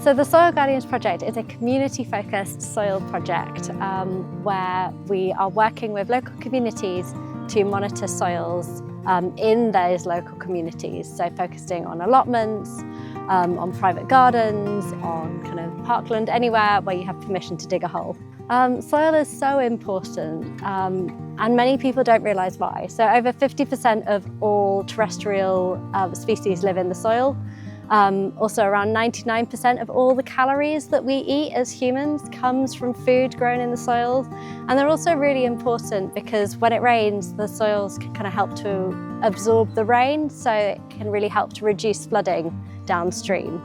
So the Soil Guardians project is a community-focused soil project where we are working with local communities to monitor soils in those local communities. So focusing on allotments, on private gardens, on kind of parkland, anywhere where you have permission to dig a hole. Soil is so important and many people don't realise why. So over 50% of all terrestrial species live in the soil. Also around 99% of all the calories that we eat as humans comes from food grown in the soils. And they're also really important because when it rains, the soils can kind of help to absorb the rain, so it can really help to reduce flooding downstream.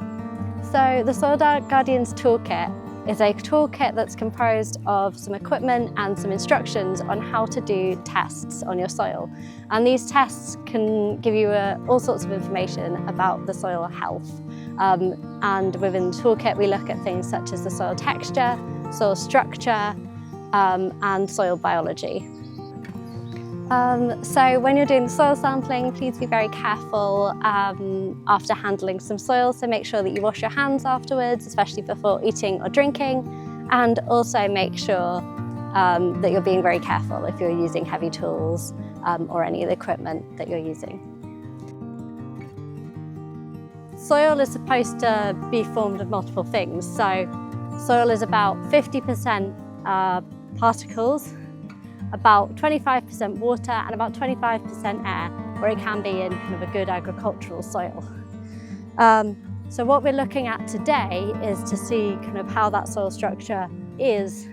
So the Soil Guardians Toolkit is a toolkit that's composed of some equipment and some instructions on how to do tests on your soil. And these tests can give you all sorts of information about the soil health. And within the toolkit, we look at things such as the soil texture, soil structure, and soil biology. So when you're doing the soil sampling, please be very careful after handling some soil. So make sure that you wash your hands afterwards, especially before eating or drinking. And also make sure that you're being very careful if you're using heavy tools or any of the equipment that you're using. Soil is supposed to be formed of multiple things. So soil is about 50% particles, about 25% water and about 25% air, where it can be in kind of a good agricultural soil. So what we're looking at today is to see kind of how that soil structure is,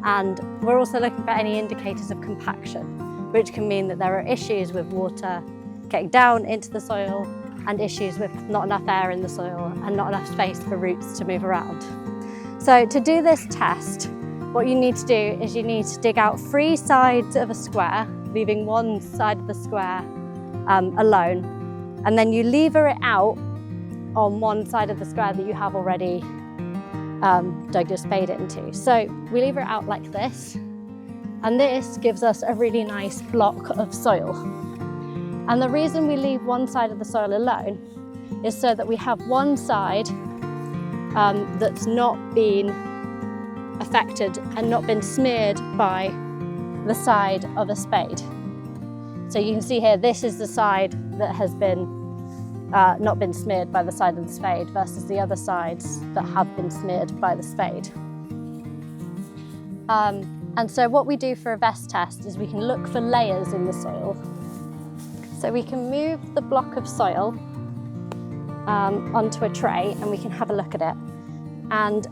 and we're also looking for any indicators of compaction, which can mean that there are issues with water getting down into the soil and issues with not enough air in the soil and not enough space for roots to move around. So to do this test, what you need to do is you need to dig out 3 sides of a square, leaving one side of the square alone, and then you lever it out on one side of the square that you have already dug your spade into. So we lever it out like this, and this gives us a really nice block of soil. And the reason we leave one side of the soil alone is so that we have one side that's not been affected and not been smeared by the side of a spade. So you can see here, this is the side that has been not been smeared by the side of the spade versus the other sides that have been smeared by the spade. And so what we do for a vest test is we can look for layers in the soil. So we can move the block of soil onto a tray and we can have a look at it. And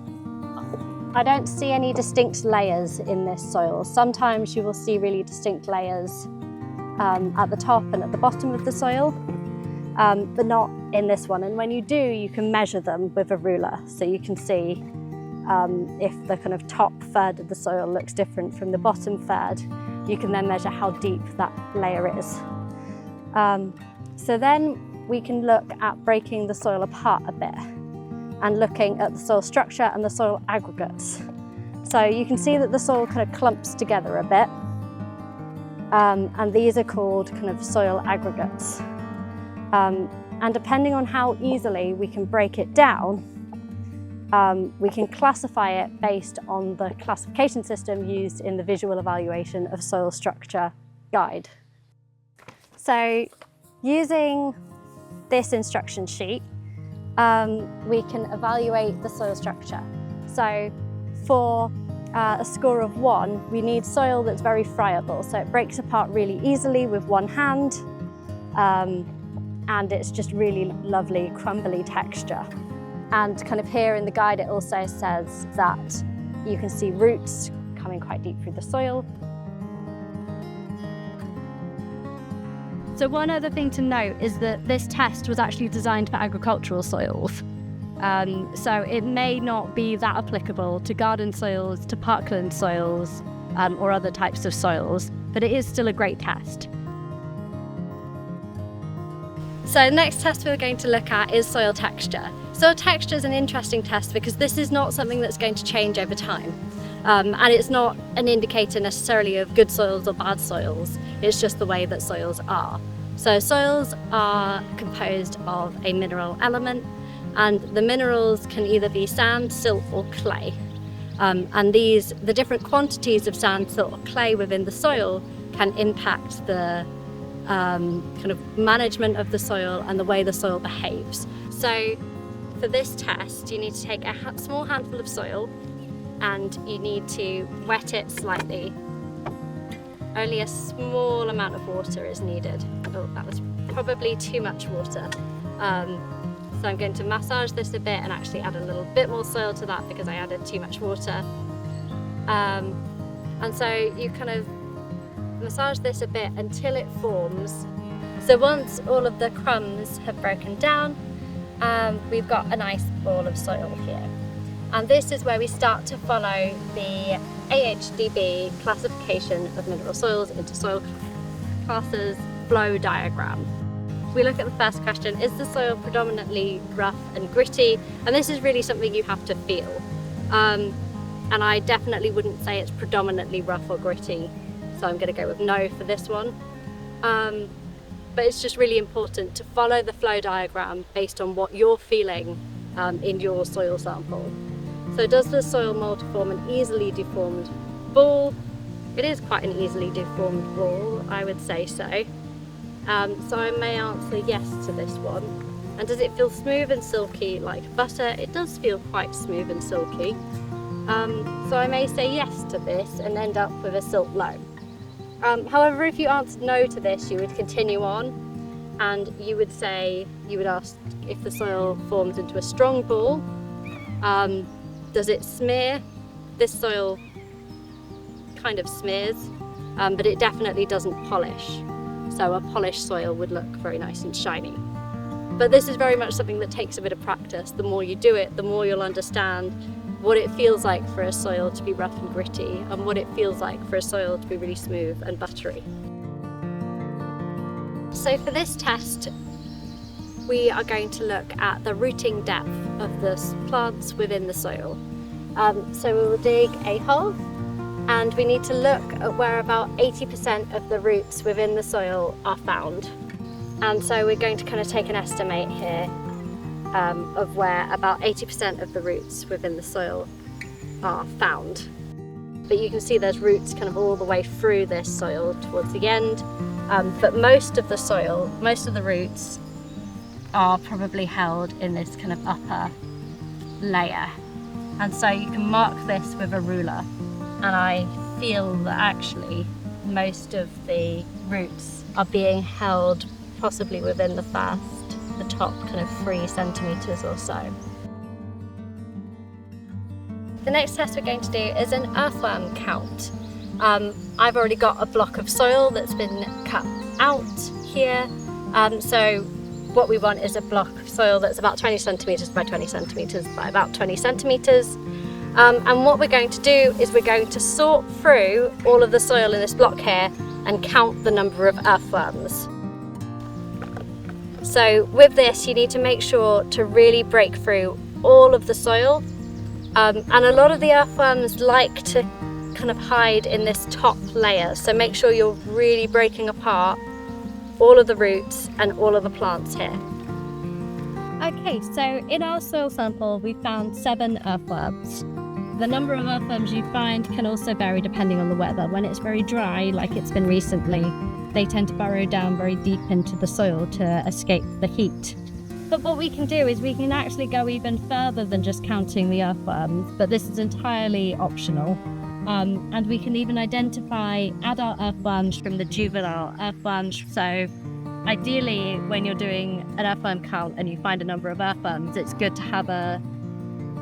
I don't see any distinct layers in this soil. Sometimes you will see really distinct layers at the top and at the bottom of the soil, but not in this one. And when you do, you can measure them with a ruler. So you can see if the kind of top third of the soil looks different from the bottom third, you can then measure how deep that layer is. So then we can look at breaking the soil apart a bit and looking at the soil structure and the soil aggregates. So you can see that the soil kind of clumps together a bit, and these are called kind of soil aggregates. And depending on how easily we can break it down, we can classify it based on the classification system used in the Visual Evaluation of Soil Structure guide. So using this instruction sheet, we can evaluate the soil structure. So for a score of 1, we need soil that's very friable. So it breaks apart really easily with one hand, and it's just really lovely crumbly texture. And kind of here in the guide, it also says that you can see roots coming quite deep through the soil. So one other thing to note is that this test was actually designed for agricultural soils. So it may not be that applicable to garden soils, to parkland soils, or other types of soils, but it is still a great test. So the next test we're going to look at is soil texture. Soil texture is an interesting test because this is not something that's going to change over time. And it's not an indicator necessarily of good soils or bad soils, it's just the way that soils are. So soils are composed of a mineral element, And the minerals can either be sand, silt or clay. And the different quantities of sand, silt or clay within the soil can impact the kind of management of the soil and the way the soil behaves. So for this test, you need to take a small handful of soil and you need to wet it slightly. Only a small amount of water is needed. Oh, that was probably too much water. So I'm going to massage this a bit and actually add a little bit more soil to that because I added too much water. And so you kind of massage this a bit until it forms. So once all of the crumbs have broken down, we've got a nice ball of soil here. And this is where we start to follow the AHDB classification of mineral soils into soil classes flow diagram. We look at the first question, is the soil predominantly rough and gritty? And this is really something you have to feel. And I definitely wouldn't say it's predominantly rough or gritty. So I'm going to go with no for this one. But it's just really important to follow the flow diagram based on what you're feeling in your soil sample. So does the soil mould form an easily deformed ball? It is quite an easily deformed ball, I would say so. So I may answer yes to this one. And does it feel smooth and silky like butter? It does feel quite smooth and silky. So I may say yes to this and end up with a silt loam. However, if you answered no to this, you would continue on and you would ask if the soil forms into a strong ball. Does it smear? This soil kind of smears, but it definitely doesn't polish. So a polished soil would look very nice and shiny. But this is very much something that takes a bit of practice. The more you do it, the more you'll understand what it feels like for a soil to be rough and gritty and what it feels like for a soil to be really smooth and buttery. So for this test, we are going to look at the rooting depth of the plants within the soil. So we will dig a hole and we need to look at where about 80% of the roots within the soil are found. And so we're going to kind of take an estimate here of where about 80% of the roots within the soil are found. But you can see there's roots kind of all the way through this soil towards the end. But most of the roots are probably held in this kind of upper layer. And so you can mark this with a ruler. And I feel that actually most of the roots are being held possibly within the top kind of 3 centimetres or so. The next test we're going to do is an earthworm count. I've already got a block of soil that's been cut out here. So what we want is a block of soil that's about 20 centimetres by 20 centimetres by about 20 centimetres. And what we're going to do is we're going to sort through all of the soil in this block here and count the number of earthworms. So with this, you need to make sure to really break through all of the soil. And a lot of the earthworms like to kind of hide in this top layer. So make sure you're really breaking apart all of the roots and all of the plants here. Okay, so in our soil sample, we found 7 earthworms. The number of earthworms you find can also vary depending on the weather. When it's very dry, like it's been recently, they tend to burrow down very deep into the soil to escape the heat. But what we can do is we can actually go even further than just counting the earthworms, but this is entirely optional. And we can even identify adult earthworms from the juvenile earthworms. So ideally, when you're doing an earthworm count and you find a number of earthworms, it's good to have a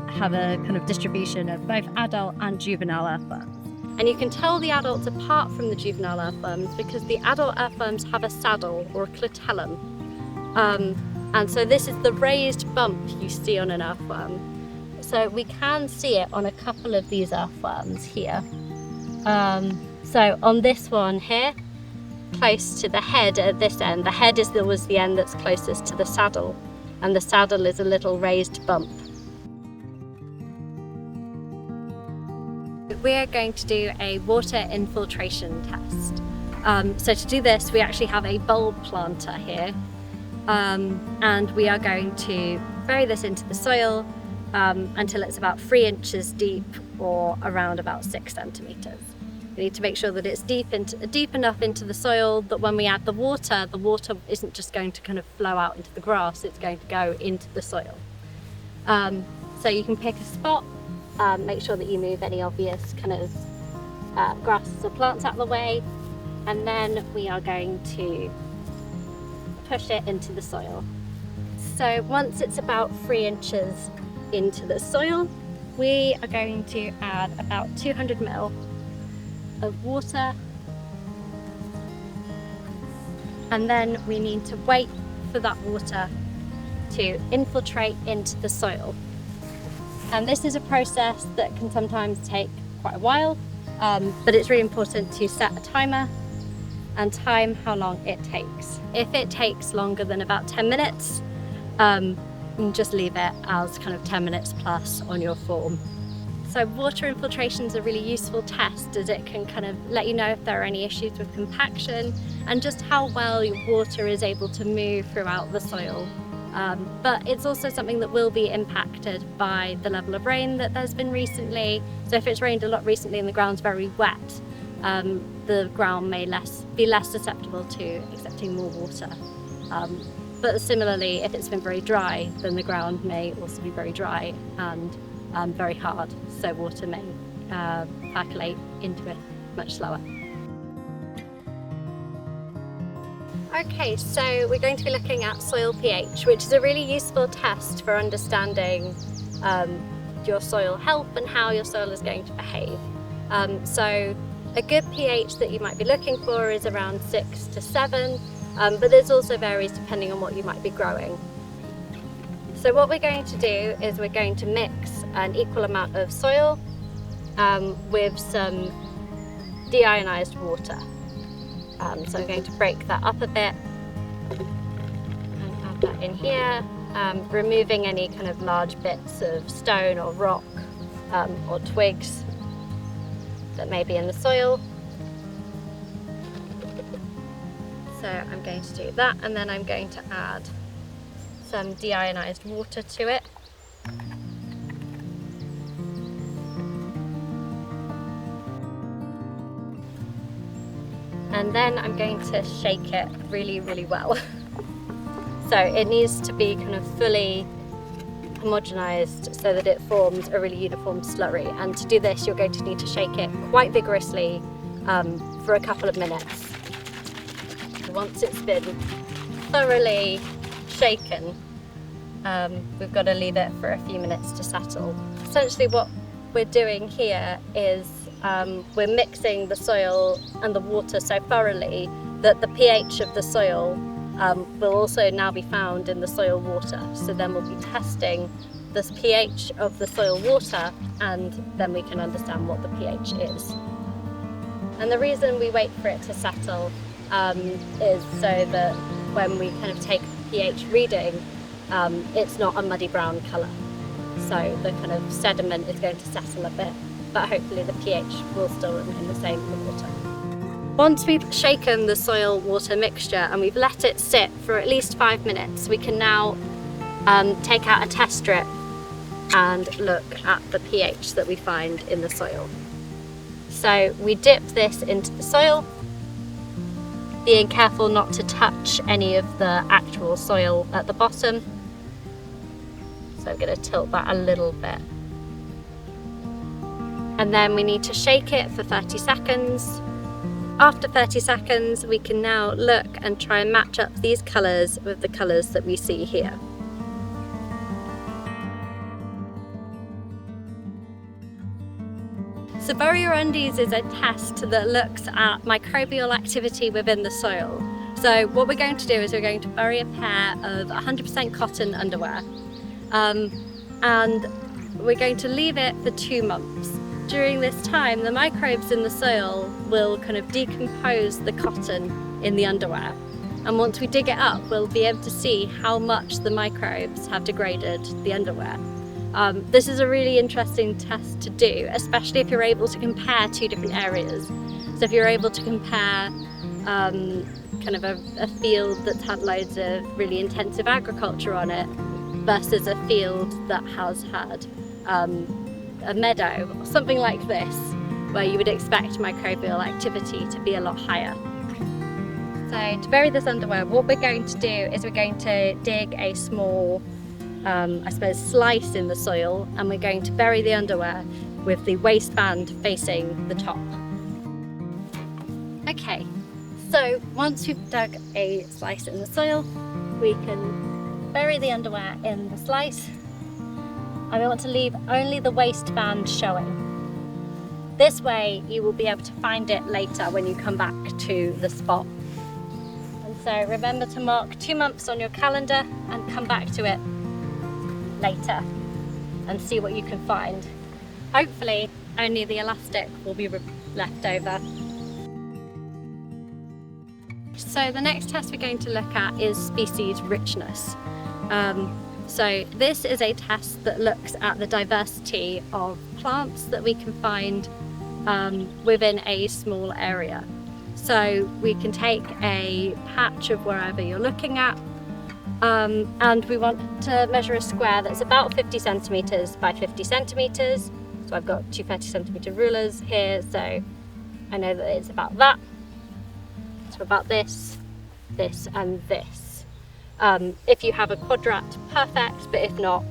kind of distribution of both adult and juvenile earthworms. And you can tell the adults apart from the juvenile earthworms because the adult earthworms have a saddle or a clitellum. And so this is the raised bump you see on an earthworm. So we can see it on a couple of these earthworms here. So on this one here, close to the head at this end, the head was the end that's closest to the saddle, and the saddle is a little raised bump. We're going to do a water infiltration test. So to do this, we actually have a bulb planter here. and we are going to bury this into the soil until it's about 3 inches deep, or around about 6 centimeters. We need to make sure that it's deep enough into the soil that when we add the water isn't just going to kind of flow out into the grass, it's going to go into the soil. So you can pick a spot, make sure that you move any obvious kind of grasses or plants out of the way, and then we are going to push it into the soil. So once it's about 3 inches into the soil, we are going to add about 200 ml of water, and then we need to wait for that water to infiltrate into the soil. And this is a process that can sometimes take quite a while, but it's really important to set a timer and time how long it takes. If it takes longer than about 10 minutes, just leave it as kind of 10 minutes plus on your form. So water infiltration is a really useful test, as it can kind of let you know if there are any issues with compaction and just how well your water is able to move throughout the soil. But it's also something that will be impacted by the level of rain that there's been recently. So if it's rained a lot recently and the ground's very wet, the ground may be less susceptible to accepting more water. But similarly, if it's been very dry, then the ground may also be very dry and very hard, so water may percolate into it much slower. Okay, so we're going to be looking at soil pH, which is a really useful test for understanding your soil health and how your soil is going to behave. So a good pH that you might be looking for is around 6 to 7, but this also varies depending on what you might be growing. So what we're going to do is we're going to mix an equal amount of soil with some deionized water. So I'm going to break that up a bit and add that in here, removing any kind of large bits of stone or rock or twigs that may be in the soil. So I'm going to do that, and then I'm going to add some deionized water to it. And then I'm going to shake it really, really well. So it needs to be kind of fully homogenized so that it forms a really uniform slurry. And to do this, you're going to need to shake it quite vigorously for a couple of minutes. Once it's been thoroughly shaken, we've got to leave it for a few minutes to settle. Essentially what we're doing here is we're mixing the soil and the water so thoroughly that the pH of the soil will also now be found in the soil water. So then we'll be testing this pH of the soil water, and then we can understand what the pH is. And the reason we wait for it to settle is so that when we kind of take the pH reading, it's not a muddy brown colour. So the kind of sediment is going to settle a bit, but hopefully the pH will still remain the same in the water. Once we've shaken the soil water mixture and we've let it sit for at least 5 minutes, we can now take out a test strip and look at the pH that we find in the soil. So we dip this into the soil, being careful not to touch any of the actual soil at the bottom. So I'm going to tilt that a little bit. And then we need to shake it for 30 seconds. After 30 seconds, we can now look and try and match up these colours with the colours that we see here. So My Undies is a test that looks at microbial activity within the soil. So what we're going to do is we're going to bury a pair of 100% cotton underwear, and we're going to leave it for 2 months. During this time, the microbes in the soil will kind of decompose the cotton in the underwear. And once we dig it up, we'll be able to see how much the microbes have degraded the underwear. This is a really interesting test to do, especially if you're able to compare 2 different areas. So if you're able to compare kind of a field that's had loads of really intensive agriculture on it versus a field that has had a meadow or something like this, where you would expect microbial activity to be a lot higher. So to bury this underwear, what we're going to do is we're going to dig a small, I suppose, slice in the soil, and we're going to bury the underwear with the waistband facing the top. Okay, so once we've dug a slice in the soil, we can bury the underwear in the slice, and we want to leave only the waistband showing. This way you will be able to find it later when you come back to the spot. And so remember to mark 2 months on your calendar and come back to it later and see what you can find. Hopefully only the elastic will be left over. So the next test we're going to look at is species richness. So this is a test that looks at the diversity of plants that we can find within a small area. So we can take a patch of wherever you're looking at, and we want to measure a square that's about 50 centimetres by 50 centimetres. So I've got 2 30cm rulers here, so I know that it's about that. So about this, this and this. If you have a quadrat, perfect, but if not,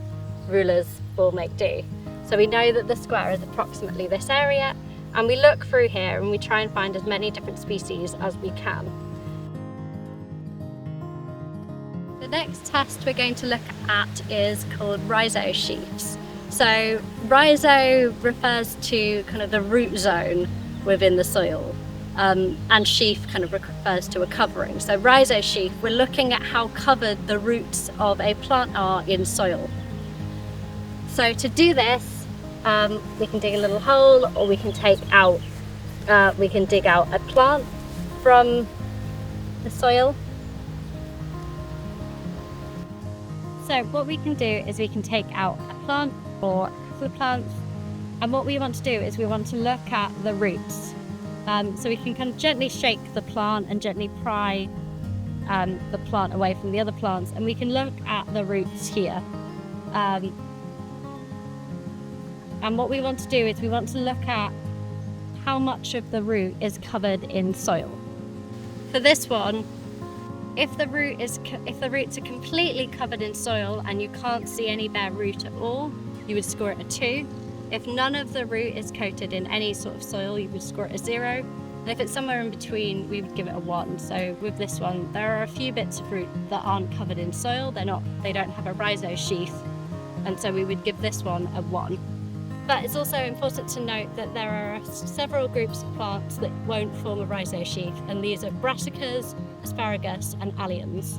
rulers will make do. So we know that the square is approximately this area, and we look through here and we try and find as many different species as we can. The next test we're going to look at is called Rhizosheaths. So rhizo refers to kind of the root zone within the soil, and sheath kind of refers to a covering. So rhizosheath, we're looking at how covered the roots of a plant are in soil. So to do this, we can dig a little hole, or we can dig out a plant from the soil. So what we can do is we can take out a plant or a couple of plants, and what we want to do is we want to look at the roots. So we can kind of gently shake the plant and gently pry the plant away from the other plants, and we can look at the roots here. And what we want to do is we want to look at how much of the root is covered in soil. For this one, if the roots are completely covered in soil and you can't see any bare root at all, you would score it a 2. If none of the root is coated in any sort of soil, you would score it a 0. And if it's somewhere in between, we would give it a 1. So with this one, there are a few bits of root that aren't covered in soil. They don't have a rhizosheath, and so we would give this one a 1. But it's also important to note that there are several groups of plants that won't form a rhizosheath, and these are brassicas, asparagus and alliums.